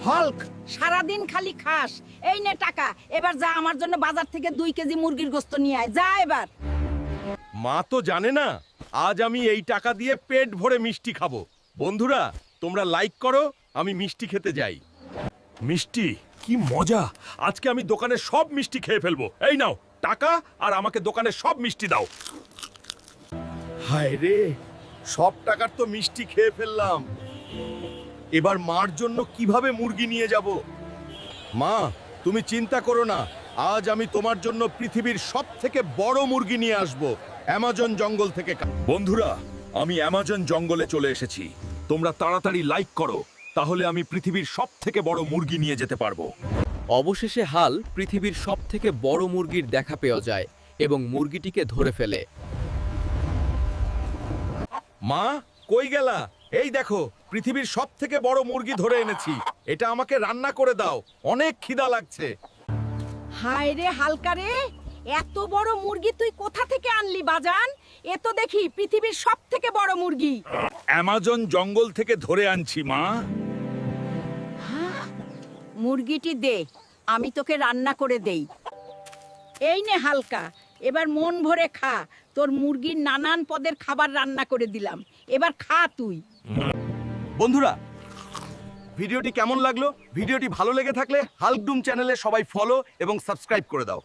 Hulk সারাদিন খালি খাস। এই নে টাকা, এবার যা আমার জন্য বাজার থেকে 2 কেজি মুরগির গোশত নিয়ে আয়, যা এবার। মা তো জানে না আজ আমি এই টাকা দিয়ে পেট ভরে মিষ্টি খাবো। বন্ধুরা তোমরা লাইক করো, আমি মিষ্টি খেতে যাই। মিষ্টি কি মজা! আজকে আমি দোকানের সব মিষ্টি খেয়ে ফেলবো। এই নাও টাকা, আর আমাকে দোকানের সব মিষ্টি দাও। হায় রে, সব টাকার তো মিষ্টি খেয়ে ফেললাম। এবার মার জন্য কিভাবে মুরগি নিয়ে যাব? মা তুমি চিন্তা করো না, আজ আমি তোমার জন্য পৃথিবীর সবথেকে বড় মুরগি নিয়ে আসব অ্যামাজন জঙ্গল থেকে। বন্ধুরা আমি অ্যামাজন জঙ্গলে চলে এসেছি। তোমরা তাড়াতাড়ি লাইক করো, তাহলে আমি পৃথিবীর সবথেকে বড় মুরগি নিয়ে যেতে পারবো। অবশেষে হাল পৃথিবীর সবথেকে বড় মুরগির দেখা পেয়ে যায় এবং মুরগিটিকে ধরে ফেলে। মা কই গেলা? এই দেখো পৃথিবীর সবথেকে বড় মুরগি ধরে এনেছি। এটা আমাকে রান্না করে দাও, অনেক খিদা লাগছে। হায় রে হালকা রে, এত বড় মুরগি তুই কোথা থেকে আনলি বাজান? এ তো দেখি পৃথিবীর সবথেকে বড় মুরগি। অ্যামাজন জঙ্গল থেকে ধরে আনছি মা। মুরগিটি দে, আমি তোকে রান্না করে দেই। এই নে হালকা, এবার মন ভরে খা। তোর মুরগির নানান পদের খাবার রান্না করে দিলাম, এবার খা তুই। বন্ধুরা ভিডিওটি কেমন লাগলো? ভিডিওটি ভালো লেগে থাকলে হাল্কডুম চ্যানেলে সবাই ফলো এবং সাবস্ক্রাইব করে দাও।